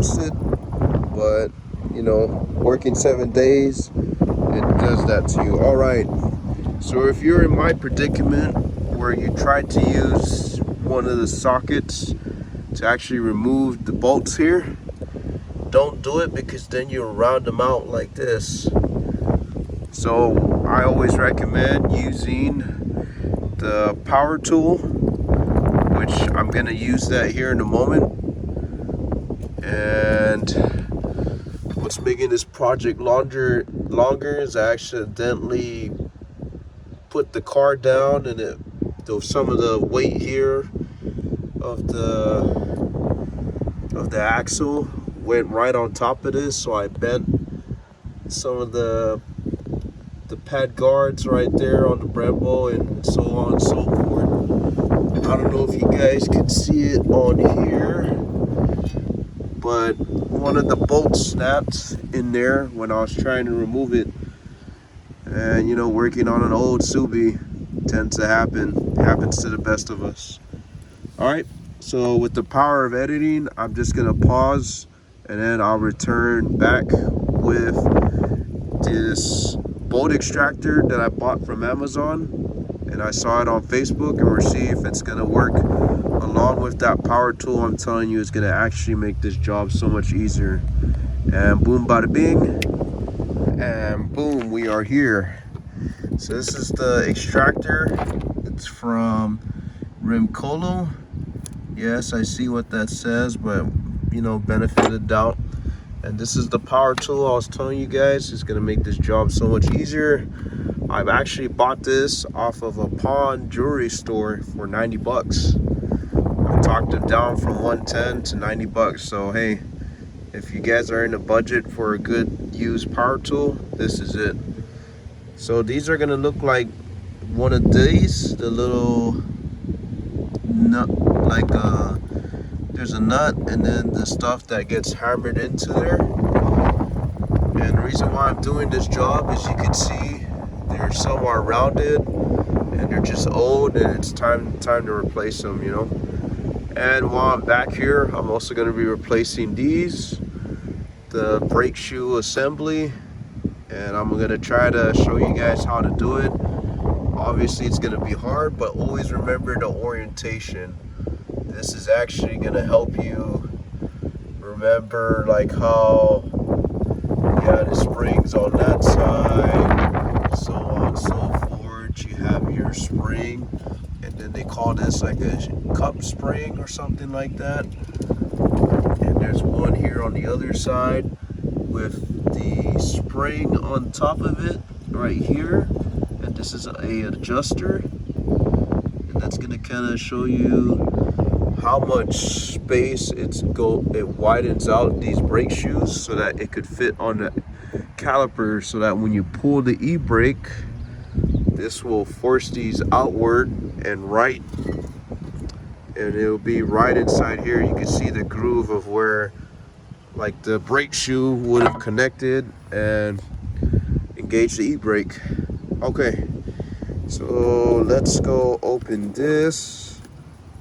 toasted, but you know, working 7 days, it does that to you. All right, so if you're in my predicament where you tried to use one of the sockets to actually remove the bolts here, don't do it, because then you'll round them out like this. So I always recommend using the power tool, which I'm gonna use that here in a moment. And what's making this project longer is I accidentally put the car down, and some of the weight here of the axle went right on top of this, so I bent some of the pad guards right there on the Brembo, and so on and so forth. I don't know if you guys can see it on here, but one of the bolts snapped in there when I was trying to remove it. And you know, working on an old Subi tends to happen. It happens to the best of us. All right, so with the power of editing, I'm just gonna pause, and then I'll return back with this bolt extractor that I bought from Amazon, and I saw it on Facebook, and we'll see if it's gonna work along with that power tool. I'm telling you, it's gonna actually make this job so much easier. And boom, bada bing, and boom, we are here. So this is the extractor. It's from Rimcolo. Yes, I see what that says, but you know, benefit of the doubt. And this is the power tool I was telling you guys. It's gonna make this job so much easier. I've actually bought this off of a pawn jewelry store for 90 bucks. I talked it down from 110 to 90 bucks. So hey, if you guys are in a budget for a good used power tool, this is it. So these are gonna look like one of these, the little nut, like there's a nut and then the stuff that gets hammered into there. And the reason why I'm doing this job is you can see they're somewhat rounded and they're just old, and it's time to replace them, you know. And while I'm back here, I'm also going to be replacing these, the brake shoe assembly, and I'm going to try to show you guys how to do it. Obviously it's going to be hard, but always remember the orientation. This is actually going to help you remember, like, how, yeah, the springs on that side, so on and so forth. You have your spring, and then they call this like a cup spring or something like that. And there's one here on the other side with the spring on top of it right here. And this is a adjuster, and that's gonna kind of show you how much space it widens out these brake shoes so that it could fit on the caliper, so that when you pull the e-brake, this will force these outward and right, and it'll be right inside here. You can see the groove of where, like, the brake shoe would have connected and engaged the e-brake. Okay, so let's go open this.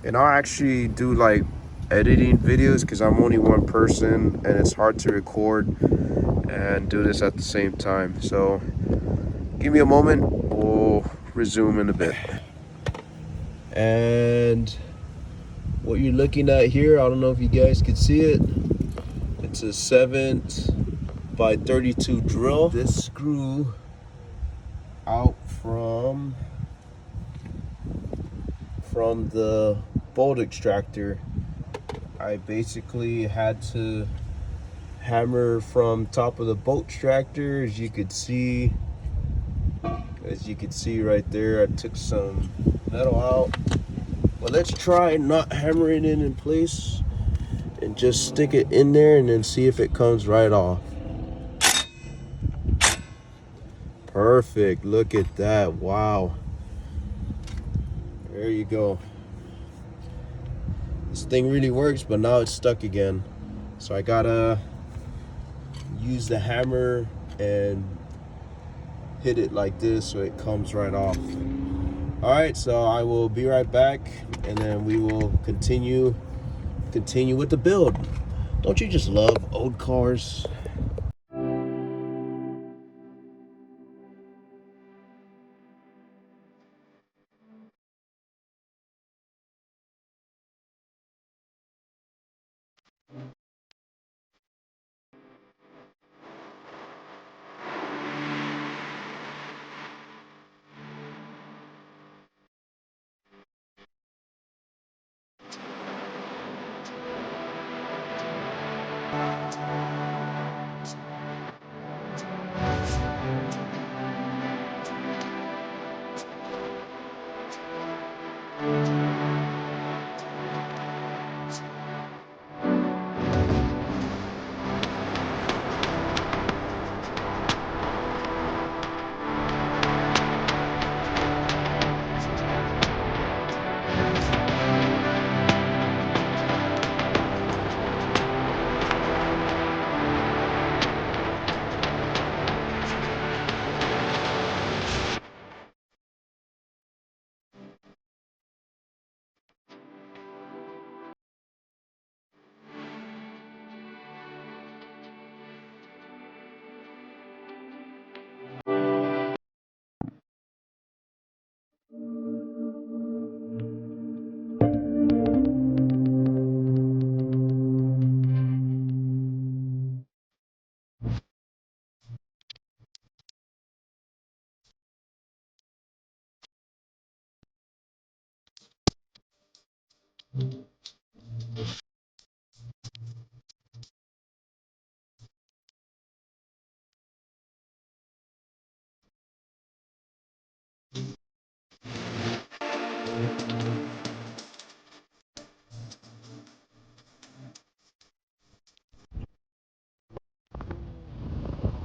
And I'll actually do like editing videos because I'm only one person and it's hard to record and do this at the same time. So give me a moment, we'll resume in a bit. And what you're looking at here, I don't know if you guys can see it, it's a 7x32 drill. This screw out from the bolt extractor, I basically had to hammer from top of the bolt extractor. As you could see right there, I took some metal out. But let's try not hammering it in place and just stick it in there and then see if it comes right off. Perfect, look at that, wow. There you go. This thing really works, but now it's stuck again. So I gotta use the hammer and hit it like this so it comes right off. All right, so I will be right back, and then we will continue with the build. Don't you just love old cars?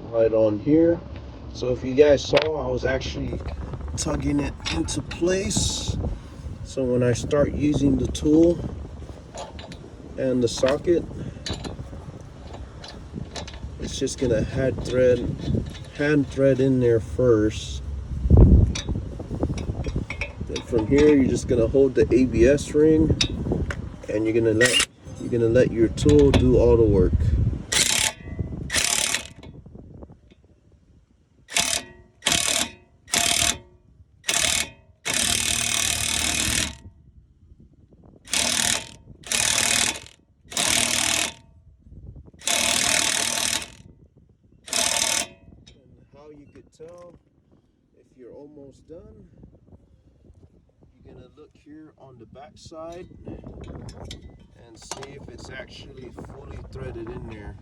Right on here. So if you guys saw, I was actually tugging it into place. So when I start using the tool and the socket, it's just gonna hand thread in there first. Then from here, you're just gonna hold the ABS ring, and you're gonna let your tool do all the work. How you could tell if you're almost done, you're gonna look here on the back side and see if it's actually fully threaded in there,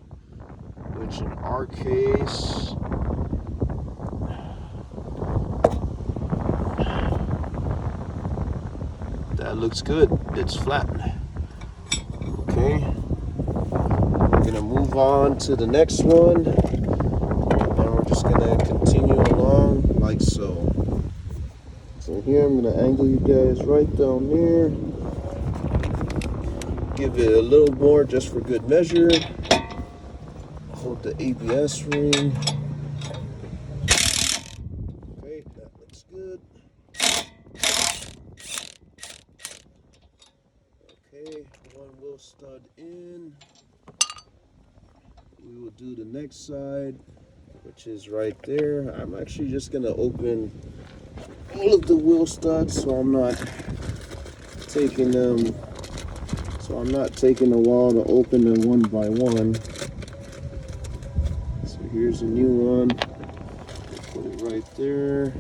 which in our case, that looks good. It's flat. Okay, we're gonna move on to the next one, and we're just gonna continue along like so. So here I'm gonna angle you guys right down there. Give it a little more just for good measure. Hold the ABS ring. Okay, that looks good. Okay, one wheel stud in. We will do the next side, which is right there. I'm actually just gonna open all of the wheel studs so I'm not taking them. So I'm not taking a while to open them one by one. So here's a new one. Put it right there.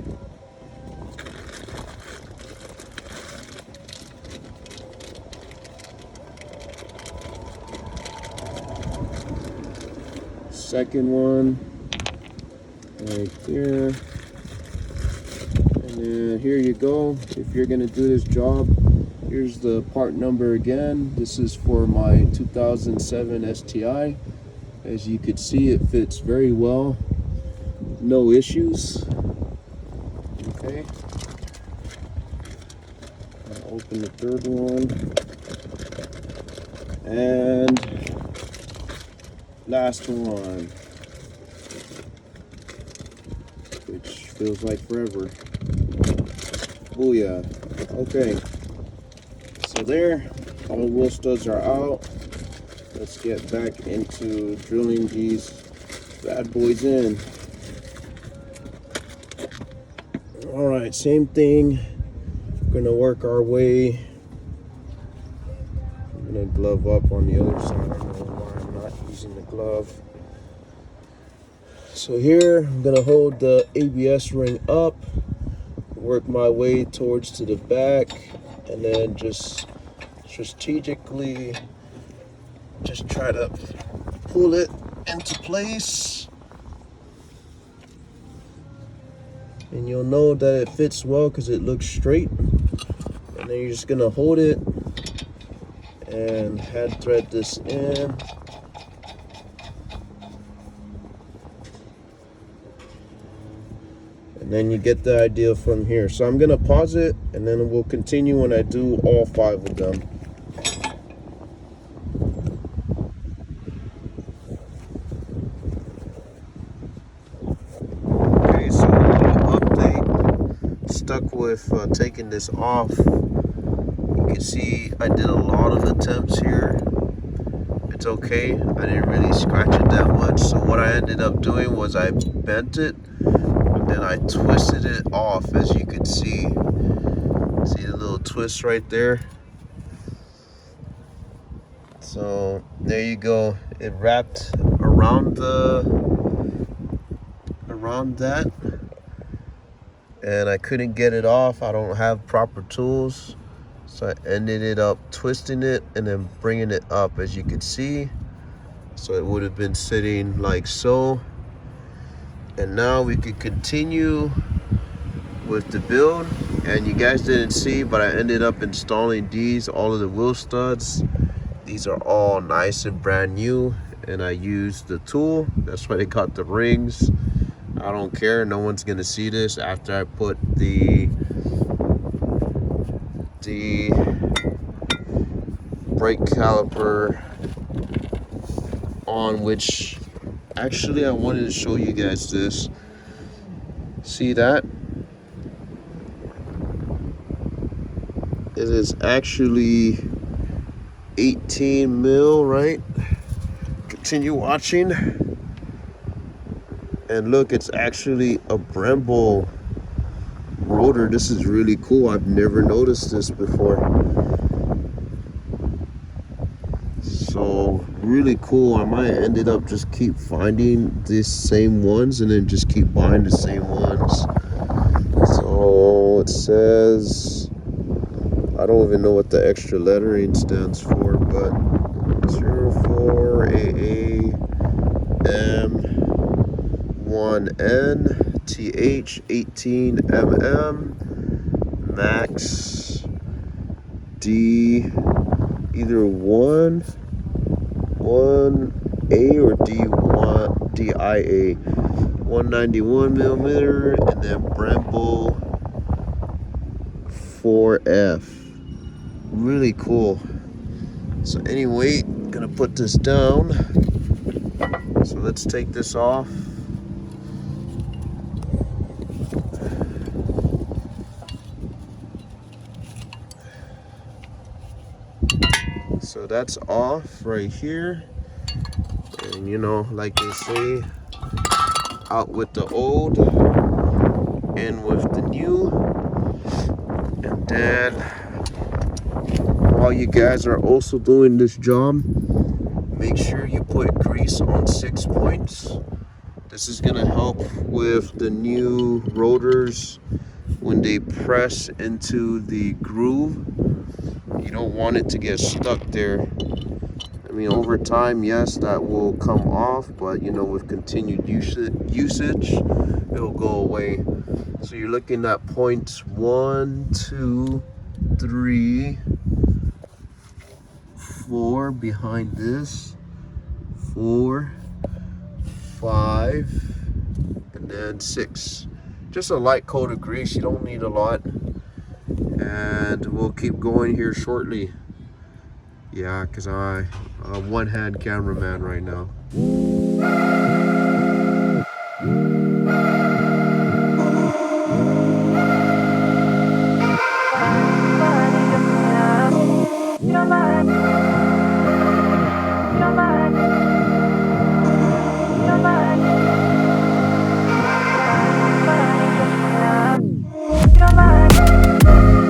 Second one right there. And then here you go. If you're gonna do this job, here's the part number again. This is for my 2007 STI. As you could see, it fits very well. No issues. Okay. I'll open the third one. And last one. Which feels like forever. Booyah. Okay. So there, all the wheel studs are out. let's get back into drilling these bad boys in. All right, same thing. We're gonna work our way. I'm gonna glove up on the other side. I don't know why I'm not using the glove. So here, I'm gonna hold the ABS ring up, work my way towards to the back, and then just strategically just try to pull it into place. And you'll know that it fits well because it looks straight. And then you're just gonna hold it and hand thread this in. And then you get the idea from here. So I'm gonna pause it and then we'll continue when I do all 5 of them. Okay, so update. Stuck with taking this off. You can see I did a lot of attempts here. It's okay, I didn't really scratch it that much. So what I ended up doing was I bent it and then I twisted it off, as you can see. See the little twist right there? So there you go. It wrapped around that, and I couldn't get it off. I don't have proper tools. So I ended up twisting it and then bringing it up, as you can see. So it would have been sitting like so. And now we could continue with the build. And you guys didn't see, but I ended up installing these, all of the wheel studs. These are all nice and brand new. And I used the tool. That's why they got the rings. I don't care, no one's gonna see this after I put the brake caliper on, which actually I wanted to show you guys this. See that? It is actually 18 mil, right? Continue watching. And look, it's actually a Brembo rotor. This is really cool. I've never noticed this before. So really cool. I might ended up just keep finding these same ones and then just keep buying the same ones. So it says, I don't even know what the extra lettering stands for, but 04AAM1N TH 18mm max D, either 1A or D1 DIA, 191 millimeter, and then Brembo 4F. Really cool. So anyway, gonna put this down. So let's take this off. So that's off right here. And you know, like they say, out with the old, in with the new. And then while you guys are also doing this job, make sure you put grease on 6 points. This is gonna help with the new rotors when they press into the groove. You don't want it to get stuck there. I mean, over time, yes, that will come off, but you know, with continued usage, it'll go away. So you're looking at points 1, 2, 3, 4 behind this, 4, 5, and then 6. Just a light coat of grease, you don't need a lot. And we'll keep going here shortly. Yeah, because I'm a one-hand cameraman right now.